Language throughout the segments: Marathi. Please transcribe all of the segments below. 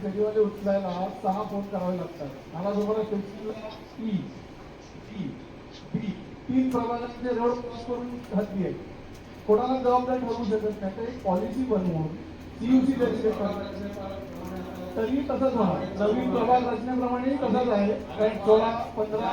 फेरीवाले उचलायला 6 फोन करावे लागतात. मला तुम्हाला ई ई बी 3 प्रमाणांचे रोड क्रॉस करून हद्दी आहे. कोणाला जबाबदार ठरवू शकत नाही. तर एक पॉलिसी बनवून सीयूसी तरी तसंच होणार. नवीन प्रभाग रचनेप्रमाणे तसंच आहे. कारण 16, 15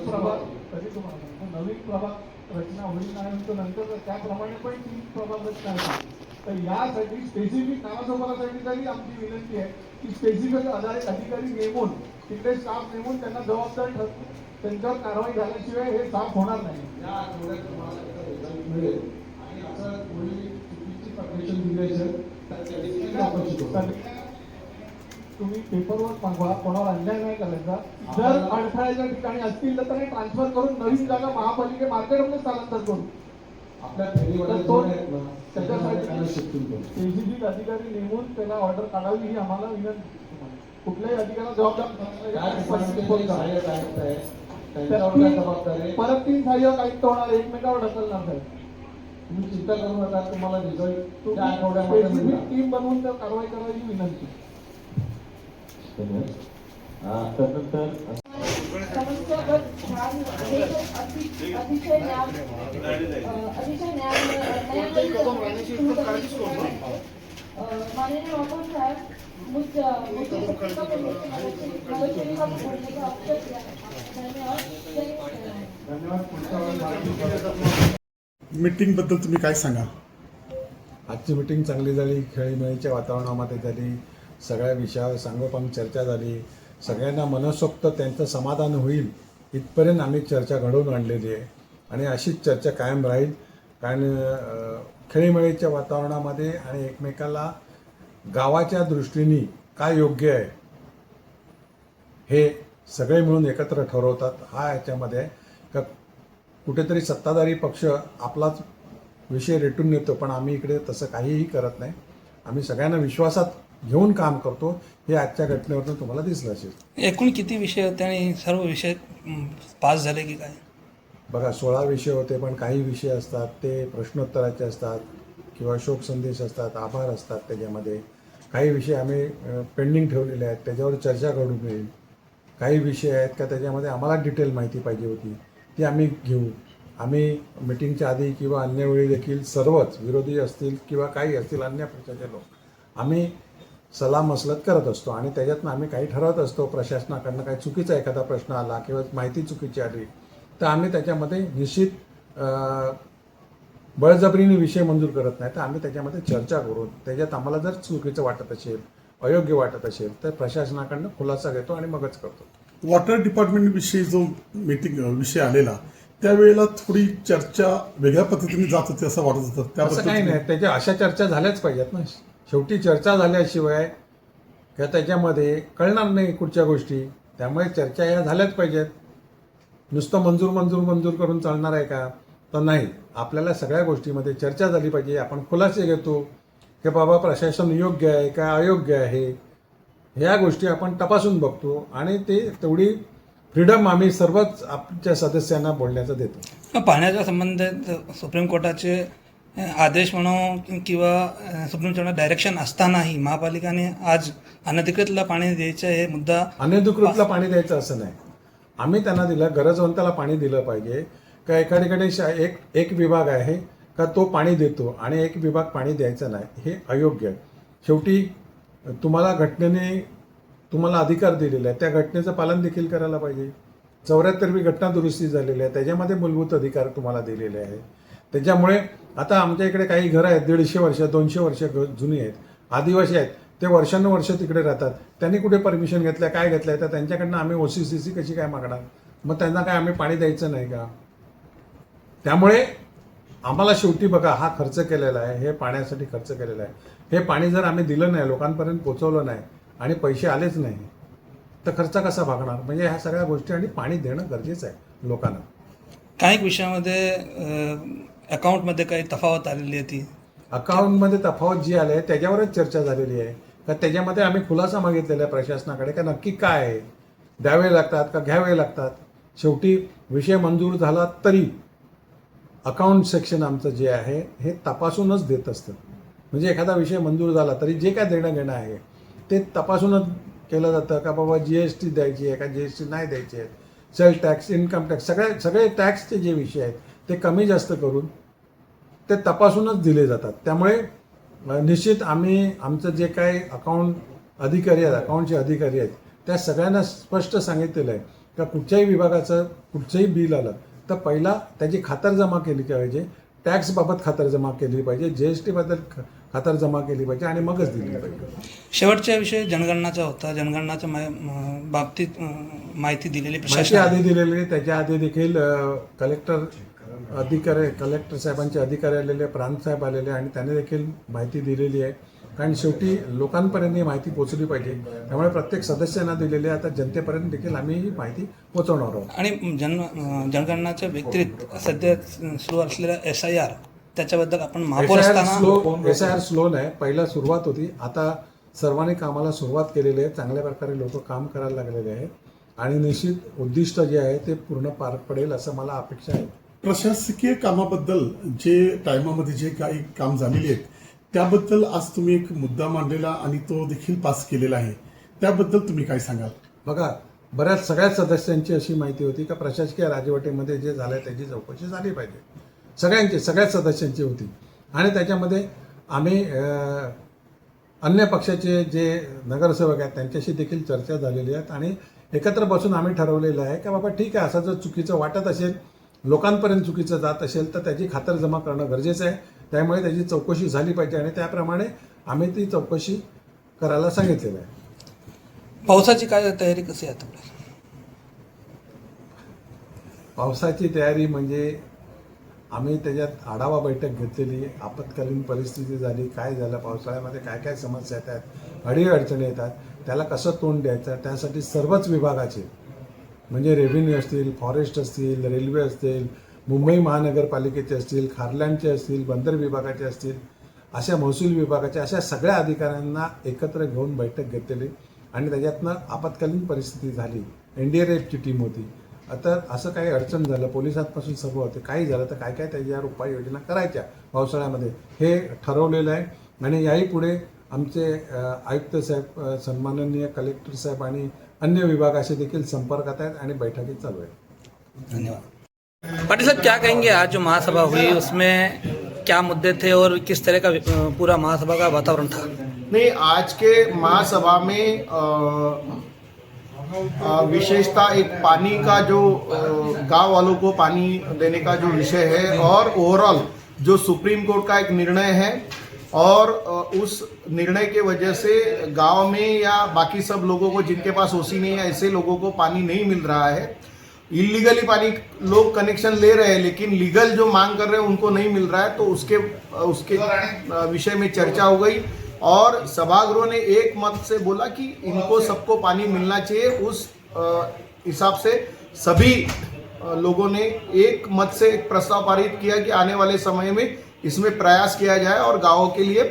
प्रभाग तरी तुम्हाला नवीन प्रभाग रचना होईल नाही तर नंतर त्याप्रमाणे पण 3 प्रभाग रचना होईल. तर यासाठी स्पेसिफिक नावासोबतासाठी तरी आमची विनंती आहे की स्पेसिफिक अधिकारी नेमून तिकडे स्टाफ नेमून त्यांना जबाबदार ठरवून त्यांच्यावर कारवाई झाल्याशिवाय हे साफ होणार नाही. या आठवड्यात तुम्हाला मिळेल आणि असं कोणी चुकीची परमिशन दिल्याचं तुम्ही पेपरवर मागवा. कोणावर अन्याय नाही करायचा. जर अडथळ्याच्या ठिकाणी असतील तर त्यांनी ट्रान्सफर करून नवीन जागा महापालिके मार्केटमध्ये स्थलांतर करू. आपल्या फेरीवाले त्याच्यासाठी स्पेसिफिक अधिकारी नेमून त्याला ऑर्डर काढावी ही आम्हाला विनंती. कुठल्याही अधिकाऱ्याला जबाबदार परत 3 सहाय्यक आयुक्त होणार एकमेकावर ढकलणार साहेब. तुम्ही चिंता करू नका. तुम्हाला रिझल्ट त्या आठवड्यामध्ये टीम बनवून त्या कारवाई करायची विनंती. त्यानंतर माननीय बाबू साहेब मीटिंग बद्दल तुम्ही काय सांगा? आजची मीटिंग चांगली झाली. खेळीमेळीच्या वातावरणामध्ये झाली. सगळ्या विषयावर सांगोपांग चर्चा झाली. सगळ्यांना मनसोक्त त्यांचं समाधान होईल इथपर्यंत आम्ही चर्चा घडवून आणलेली आहे आणि अशीच चर्चा कायम राहील. कारण खेळीमेळीच्या वातावरणामध्ये आणि एकमेकाला गावाच्या दृष्टीने काय योग्य आहे हे सगळे मिळून एकत्र ठरवतात. हा याच्यामध्ये आहे का कुठेतरी सत्ताधारी पक्ष आपलाच विषय रेटून नेतो, पण आम्ही इकडे तसं काहीही करत नाही. आम्ही सगळ्यांना विश्वासात घेऊन काम करतो. हे आजच्या घटनेवरून तुम्हाला दिसलं असेल. एकूण किती विषय होते आणि सर्व विषय पास झाले की काय? बघा 16 विषय होते, पण काही विषय असतात ते प्रश्नोत्तराचे असतात किंवा शोक संदेश असतात, आभार असतात. त्याच्यामध्ये काही विषय आम्ही पेंडिंग ठेवलेले आहेत, त्याच्यावर चर्चा घडून येईल. काही विषय आहेत का त्याच्यामध्ये आम्हाला डिटेल माहिती पाहिजे होती, ती आम्ही घेऊ. आम्ही मिटिंगच्या आधी किंवा अन्य वेळी देखील सर्वच विरोधी असतील किंवा काही असतील अन्य पक्षाचे लोक आम्ही सलामसलत करत असतो आणि त्याच्यातनं आम्ही काही ठरवत असतो. प्रशासनाकडनं काही चुकीचा एखादा प्रश्न आला किंवा माहिती चुकीची आली तर आम्ही त्याच्यामध्ये निश्चित बळजबरीने विषय मंजूर करत नाही, तर आम्ही त्याच्यामध्ये चर्चा करून त्याच्यात आम्हाला जर चुकीचं वाटत असेल, अयोग्य वाटत असेल तर प्रशासनाकडनं खुलासा घेतो आणि मगच करतो. वॉटर डिपार्टमेंटविषयी जो मीटिंग विषय आलेला त्यावेळेला थोडी चर्चा वेगळ्या पद्धतीने जात होती असं वाटत होतं. असं काही नाही. त्याच्या अशा चर्चा झाल्याच पाहिजेत ना. शेवटी चर्चा झाल्याशिवाय किंवा त्याच्यामध्ये कळणार नाही कुठच्या गोष्टी. त्यामुळे चर्चा या झाल्याच पाहिजेत. नुसतं मंजूर करून चालणार आहे का? तर नाही. आपल्याला सगळ्या गोष्टीमध्ये चर्चा झाली पाहिजे. आपण खुलासे घेतो की बाबा प्रशासन योग्य आहे का अयोग्य आहे, ह्या गोष्टी आपण तपासून बघतो आणि ते तेवढी फ्रीडम आम्ही सर्वच आमच्या सदस्यांना बोलण्याचं देतो. पाण्याच्या संबंधित सुप्रीम कोर्टाचे आदेश म्हणून किंवा सुप्रीम कोर्टाचं डायरेक्शन असतानाही महापालिकाने आज अनधिकृतला पाणी द्यायचं हे मुद्दा. अनधिकृतला पाणी द्यायचं असं नाही. आम्ही त्यांना दिलं, गरजवंताला पाणी दिलं पाहिजे. का एकाकडे एक विभाग आहे का तो पाणी देतो आणि एक विभाग पाणी द्यायचा नाही, हे अयोग्य आहे. शेवटी तुम्हाला घटनेने तुम्हाला अधिकार दिलेला आहे, त्या घटनेचं पालन देखील करायला पाहिजे. 74वी घटना दुरुस्ती झालेली आहे, त्याच्यामध्ये मूलभूत अधिकार तुम्हाला दिलेले आहे. त्याच्यामुळे आता आमच्या इकडे काही घरं आहेत 150 वर्ष 200 वर्ष जुनी आहेत, आदिवासी आहेत, ते वर्षानुवर्ष तिकडे राहतात. त्यांनी कुठे परमिशन घेतलं काय घेतलं तर त्यांच्याकडनं आम्ही OCCC कशी काय मागणार? मग त्यांना काय आम्ही पाणी द्यायचं नाही का? त्यामुळे आम्हाला शेवटी बघा हा खर्च केलेला आहे, हे पाण्यासाठी खर्च केलेला आहे. हे पाणी जर आम्ही दिलं नाही, लोकांपर्यंत पोचवलं नाही आणि पैसे आलेच नाही तर खर्च कसा भागणार? म्हणजे ह्या सगळ्या गोष्टी आणि पाणी देणं गरजेचं आहे लोकांना. काही विषयामध्ये अकाउंटमध्ये काही तफावत आलेली आहे. ती अकाउंटमध्ये तफावत जी आली आहे त्याच्यावरच चर्चा झालेली आहे. का त्याच्यामध्ये आम्ही खुलासा मागितलेला आहे प्रशासनाकडे का नक्की काय आहे, द्यावे लागतात का घ्यावे लागतात. शेवटी विषय मंजूर झाला तरी अकाउंट सेक्शन आमचं जे आहे हे तपासूनच देत असतं. म्हणजे एखादा विषय मंजूर झाला तरी जे काय देणं घेणं आहे ते तपासूनच केलं जातं का बाबा GST द्यायची आहे का GST नाही द्यायची आहे, सेल टॅक्स, इन्कम टॅक्स, सगळे टॅक्सचे जे विषय आहेत ते कमी जास्त करून ते तपासूनच दिले जातात. त्यामुळे निश्चित आम्ही आमचं जे काही अकाउंट अधिकारी आहेत, अकाउंटचे अधिकारी आहेत, त्या सगळ्यांना स्पष्ट सांगितलेलं आहे का कुठच्याही विभागाचं कुठचंही बिल आलं तर पहिला त्याची खातरजमा केली पाहिजे, टॅक्सबाबत खातरजमा केली पाहिजे, GST बद्दल खातरजमा केली पाहिजे आणि मगच दिली पाहिजे. शेवटचा विषय जनगणनाचा होता. जनगणनाच्या बाबतीत माहिती दिलेली माहिती प्रशासन आधी दिलेली, त्याच्या आधी देखील कलेक्टर साहेबांचे अधिकारी आलेले, प्रांत साहेब आलेले आणि त्यांनी देखील माहिती दिलेली आहे. कारण शेवटी लोकांपर्यंत ही माहिती पोहोचली पाहिजे, त्यामुळे प्रत्येक सदस्यांना दिलेली आहे. आता जनतेपर्यंत देखील आम्ही ही माहिती पोहोचवणार आहोत. आणि जनगणनाच्या व्यतिरिक्त सध्या सुरू असलेल्या SIR त्याच्याबद्दल आपण महापौर असताना SIR स्लो नाही, पहिला सुरुवात होती, आता सर्वांनी कामाला सुरुवात केलेली आहे. चांगल्या प्रकारे लोक काम करायला लागलेले आहेत आणि निश्चित उद्दिष्ट जे आहे ते पूर्ण पार पडेल असं मला अपेक्षा आहे. प्रशासकीय कामाबद्दल जे टायमामध्ये जे काही काम झालेली आहेत त्याबद्दल आज तुम्ही एक मुद्दा मांडलेला आणि तो देखील पास केलेला आहे, त्याबद्दल तुम्ही काय सांगाल? बघा, सगळ्याच सदस्यांची अशी माहिती होती का प्रशासकीय राजवटीमध्ये जे झालं त्याची चौकशी झाली पाहिजे. सगळ्याच सदस्यांची होती आणि त्याच्यामध्ये आम्ही अन्य पक्षाचे जे नगरसेवक आहेत त्यांच्याशी देखील चर्चा झालेली आहेत आणि एकत्र बसून आम्ही ठरवलेलं आहे की बाबा ठीक आहे, असं जर चुकीचं वाटत असेल, लोकांपर्यंत चुकीचं जात असेल तर त्याची खातरजमा करणं गरजेचं आहे. त्यामुळे त्याची चौकशी झाली पाहिजे आणि त्याप्रमाणे आम्ही ती चौकशी करायला सांगितलेलं आहे. पावसाची काय तयारी कशी आहे आता? पावसाची तयारी म्हणजे आम्ही त्याच्यात आढावा बैठक घेतलेली, आपत्कालीन परिस्थिती झाली, काय झालं, पावसाळ्यामध्ये काय काय समस्या येतात, अडीअडचणी येतात, त्याला कसं तोंड द्यायचं, त्यासाठी सर्वच विभागाचे म्हणजे रेव्हेन्यू असतील, फॉरेस्ट असतील, रेल्वे असतील, मुंबई महानगरपालिकेचे असतील, खारलँडचे असतील, बंदर विभागाचे असतील, अशा महसूल विभागाच्या अशा सगळ्या अधिकाऱ्यांना एकत्र घेऊन बैठक घेतलेली आणि त्याच्यातनं आपत्कालीन परिस्थिती झाली, NDRFची टीम होती. आता असं काही अडचण झालं, पोलिसांपासून सर्व होते, काही झालं तर काय काय त्याच्यावर उपाययोजना करायच्या पावसाळ्यामध्ये हे ठरवलेलं आहे. आणि याही पुढे आमचे आयुक्त साहेब, सन्माननीय कलेक्टर साहेब आणि अन्य विभागाशी देखील संपर्कात आहेत आणि बैठकी चालू आहेत. धन्यवाद. पाटिल साहब, क्या कहेंगे आज जो महासभा हुई उसमें क्या मुद्दे थे और किस तरह का पूरा महासभा का वातावरण था? नहीं, आज के महासभा में विशेषतः एक पानी का जो गांव वालों को पानी देने का जो विषय है और ओवरऑल जो सुप्रीम कोर्ट का एक निर्णय है और उस निर्णय के वजह से गांव में या बाकी सब लोगों को जिनके पास ओसी नहीं है ऐसे लोगों को पानी नहीं मिल रहा है. इलीगली पानी लोग कनेक्शन ले रहे हैं लेकिन लीगल जो मांग कर रहे हैं उनको नहीं मिल रहा है, तो उसके विषय में चर्चा हो गई और सभागृह ने एक मत से बोला कि इनको सबको पानी मिलना चाहिए. उस हिसाब से सभी लोगों ने एक मत से एक प्रस्ताव पारित किया कि आने वाले समय में इसमें प्रयास किया जाए और गांवों के लिए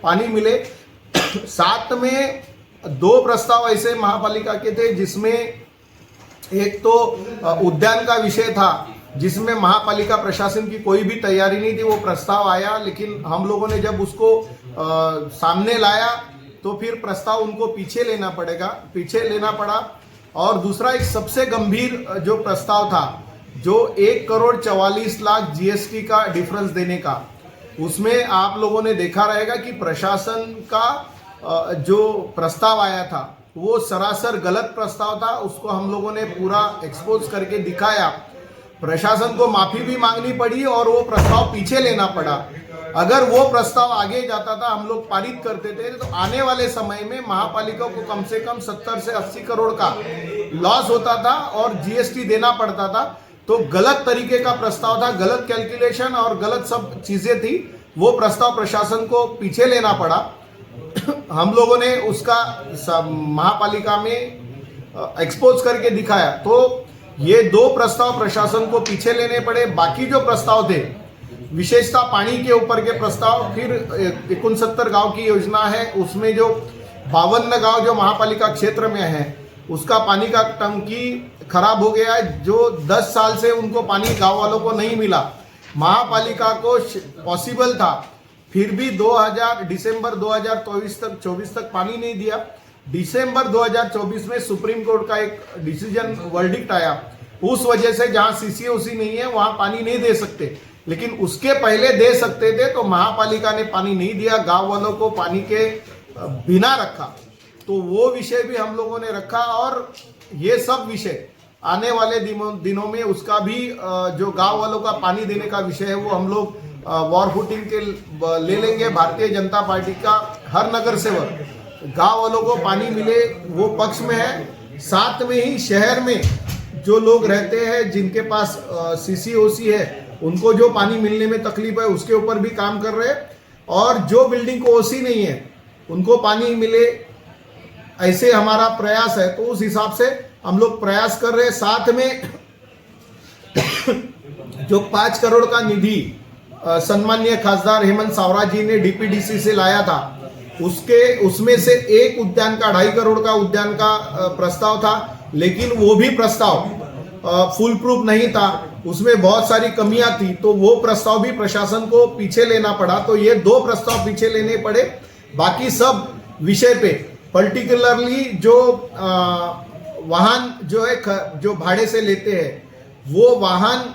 पानी मिले. साथ में 2 प्रस्ताव ऐसे महापालिका के थे जिसमें एक तो उद्यान का विषय था जिसमें महापालिका प्रशासन की कोई भी तैयारी नहीं थी. वो प्रस्ताव आया लेकिन हम लोगों ने जब उसको सामने लाया तो फिर प्रस्ताव उनको पीछे लेना पड़ा. और दूसरा एक सबसे गंभीर जो प्रस्ताव था जो 1,44,00,000 GST का डिफरेंस देने का, उसमें आप लोगों ने देखा रहेगा कि प्रशासन का जो प्रस्ताव आया था वो सरासर गलत प्रस्ताव था. उसको हम लोगों ने पूरा एक्सपोज करके दिखाया. प्रशासन को माफी भी मांगनी पड़ी और वो प्रस्ताव पीछे लेना पड़ा. अगर वो प्रस्ताव आगे जाता था, हम लोग पारित करते थे, तो आने वाले समय में महापालिका को कम से कम 70 से 80 करोड़ का लॉस होता था और GST देना पड़ता था. तो गलत तरीके का प्रस्ताव था, गलत कैलकुलेशन और गलत सब चीजें थी. वो प्रस्ताव प्रशासन को पीछे लेना पड़ा. हम लोगों ने उसका महापालिका में एक्सपोज करके दिखाया. तो ये 2 प्रस्ताव प्रशासन को पीछे लेने पड़े. बाकी जो प्रस्ताव थे विशेषतः पानी के ऊपर के प्रस्ताव, फिर 69 गांव की योजना है, उसमें जो 52 गांव जो महापालिका क्षेत्र में है उसका पानी का टंकी खराब हो गया है, जो 10 साल से उनको पानी गांव वालों को नहीं मिला. महापालिका को पॉसिबल था फिर भी दिसंबर 2024 तक पानी नहीं दिया। दिसंबर 2024 में सुप्रीम कोर्ट का एक डिसीजन वर्डिक्ट आया, उस वजह से जहां सीसीओसी नहीं है वहां पानी नहीं दे सकते, लेकिन उसके पहले दे सकते थे। तो महापालिका ने पानी नहीं दिया, गांव वालों को पानी के बिना रखा। तो वो विषय भी हम लोगों ने रखा और ये सब विषय आने वाले दिनों में उसका भी जो गांव वालों का पानी देने का विषय है वो हम लोग वॉर फुटिंग के ले लेंगे। भारतीय जनता पार्टी का हर नगर सेवक गांव वालों को पानी मिले वो पक्ष में है। साथ में ही शहर में जो लोग रहते हैं जिनके पास सीसीओसी है उनको जो पानी मिलने में तकलीफ है उसके ऊपर भी काम कर रहे हैं, और जो बिल्डिंग को ओसी नहीं है उनको पानी मिले ऐसे हमारा प्रयास है। तो उस हिसाब से हम लोग प्रयास कर रहे हैं। साथ में जो 5 करोड़ का निधि सम्माननीय खासदार हेमंत सावरा जी ने डीपीडीसी से लाया था, उसमें से एक उद्यान का 2.5 करोड़ का उद्यान का प्रस्ताव था, लेकिन वो भी प्रस्ताव फुल प्रूफ नहीं था, उसमें बहुत सारी कमियां थी। तो वो प्रस्ताव भी प्रशासन को पीछे लेना पड़ा। तो ये 2 प्रस्ताव पीछे लेने पड़े। बाकी सब विषय पे पर्टिकुलरली जो वाहन जो है जो भाड़े से लेते हैं वो वाहन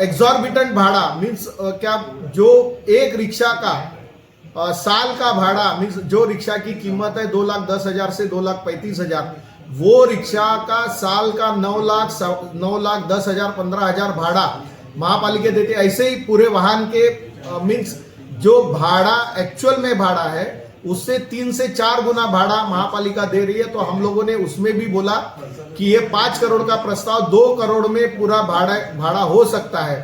एग्जॉर्बिटेंट भाड़ा मीन्स क्या, जो एक रिक्शा का साल का भाड़ा मीन्स जो रिक्शा की कीमत है 2,10,000 से 2,35,000, वो रिक्शा का साल का 9,10,000 15,000 भाड़ा महापालिका देते। ऐसे ही पूरे वाहन के मीन्स जो भाड़ा एक्चुअल में भाड़ा है उससे 3 से 4 गुना भाड़ा महापालिका दे रही है। तो हम लोगों ने उसमें भी बोला कि ये 5 करोड़ का प्रस्ताव 2 करोड़ में पूरा भाड़ा हो सकता है,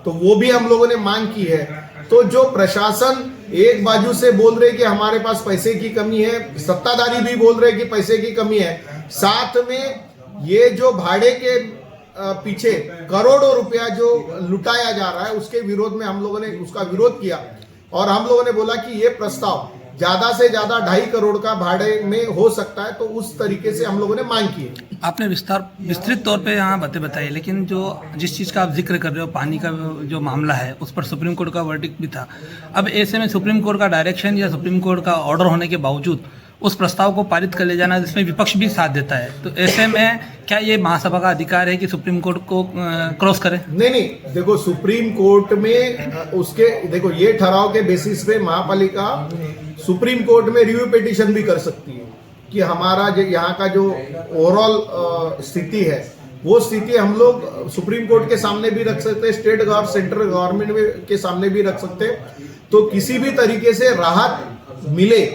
तो वो भी हम लोगों ने मांग की है। तो जो प्रशासन एक बाजू से बोल रहे कि हमारे पास पैसे की कमी है, सत्ताधारी भी बोल रहे कि पैसे की कमी है, साथ में ये जो भाड़े के पीछे करोड़ों रुपया जो लुटाया जा रहा है उसके विरोध में हम लोगों ने उसका विरोध किया, और हम लोगों ने बोला कि ये प्रस्ताव ज्यादा से ज्यादा 2.5 करोड़ का भाड़े में हो सकता है। तो उस तरीके से हम लोगों ने मांग की है। आपने विस्तृत तौर पे यहाँ बातें बताई, लेकिन जो जिस चीज़ का आप जिक्र कर रहे हो पानी का जो मामला है उस पर सुप्रीम कोर्ट का वर्डिक्ट भी था। अब ऐसे में सुप्रीम कोर्ट का डायरेक्शन या सुप्रीम कोर्ट का ऑर्डर होने के बावजूद उस प्रस्ताव को पारित कर ले जाना जिसमें विपक्ष भी साथ देता है, तो ऐसे में क्या ये महासभा का अधिकार है कि सुप्रीम कोर्ट को क्रॉस करे? नहीं, देखो सुप्रीम कोर्ट में उसके देखो ये ठहराव के बेसिस पे महापालिका सुप्रीम कोर्ट में रिव्यू पिटीशन भी कर सकती है कि हमारा जो यहाँ का जो ओवरऑल स्थिति है वो स्थिति हम लोग सुप्रीम कोर्ट के सामने भी रख सकते हैं, स्टेट सेंट्रल गवर्नमेंट के सामने भी रख सकते हैं। तो किसी भी तरीके से राहत मिले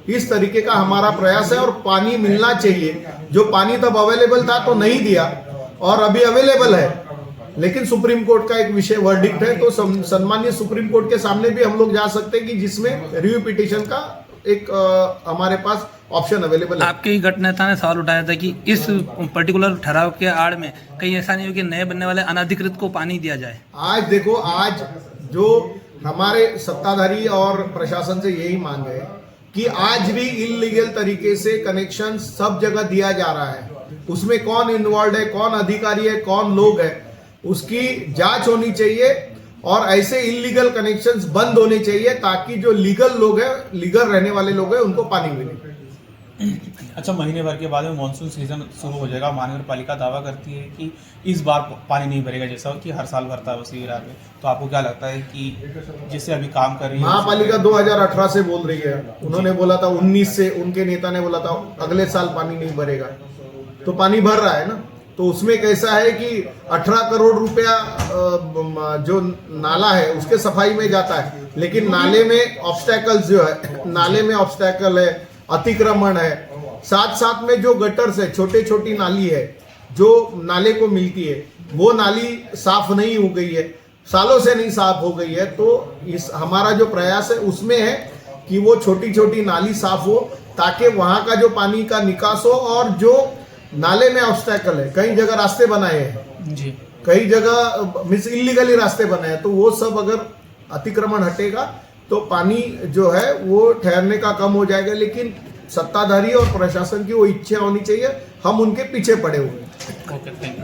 इस तरीके का हमारा प्रयास है, और पानी मिलना चाहिए। जो पानी तब अवेलेबल था तो नहीं दिया और अभी अवेलेबल है, लेकिन सुप्रीम कोर्ट का एक विषय वर्डिक्ट है। तो सम्मानीय सुप्रीम कोर्ट के सामने भी हम लोग जा सकते हैं कि जिसमें रिव्यू पिटीशन का एक हमारे पास ऑप्शन अवेलेबल है। आपके ही गट नेता ने सवाल उठाया था कि इस पर्टिकुलर ठहराव के आड़ में कहीं ऐसा नहीं हो कि नए बनने वाले अनाधिकृत को पानी दिया जाए। आज देखो, आज जो हमारे सत्ताधारी और प्रशासन से यही मांग है कि आज भी इलीगल तरीके से कनेक्शन सब जगह दिया जा रहा है। उसमें कौन इन्वॉल्व है, कौन अधिकारी है, कौन लोग है, उसकी जांच होनी चाहिए और ऐसे इलीगल कनेक्शंस बंद होने चाहिए ताकि जो लीगल लोग हैं, लीगल रहने वाले लोग हैं, उनको पानी मिले। अच्छा, महीने भर के बाद में मानसून सीजन शुरू हो जाएगा। महानगर पालिका दावा करती है कि इस बार पानी नहीं भरेगा जैसा कि हर साल भरता है उसी विराट में, तो आपको क्या लगता है कि जिससे अभी काम कर रही है? महापालिका 2018 से बोल रही है, उन्होंने बोला था 19 से, उनके नेता ने बोला था अगले साल पानी नहीं भरेगा, तो पानी भर रहा है ना। तो उसमें कैसा है कि 18 करोड़ रुपया जो नाला है उसके सफाई में जाता है, लेकिन नाले में ऑब्स्टैकल्स जो है, नाले में ऑब्स्टैकल है, अतिक्रमण है, साथ साथ में जो गटर्स है, छोटे छोटी नाली है जो नाले को मिलती है, वो नाली साफ नहीं हो गई है, सालों से नहीं साफ हो गई है। तो इस हमारा जो प्रयास है उसमें है कि वो छोटी छोटी नाली साफ हो ताकि वहां का जो पानी का निकास हो, और जो नाले में ऑब्स्टैकल है, कई जगह रास्ते बनाए हैं जी, कई जगह मिस इलीगली रास्ते बनाए हैं, तो वो सब अगर अतिक्रमण हटेगा तो पानी जो है वो ठहरने का कम हो जाएगा। लेकिन सत्ताधारी और प्रशासन की वो इच्छा होनी चाहिए, हम उनके पीछे पड़े हुए हैं। Okay, thank you.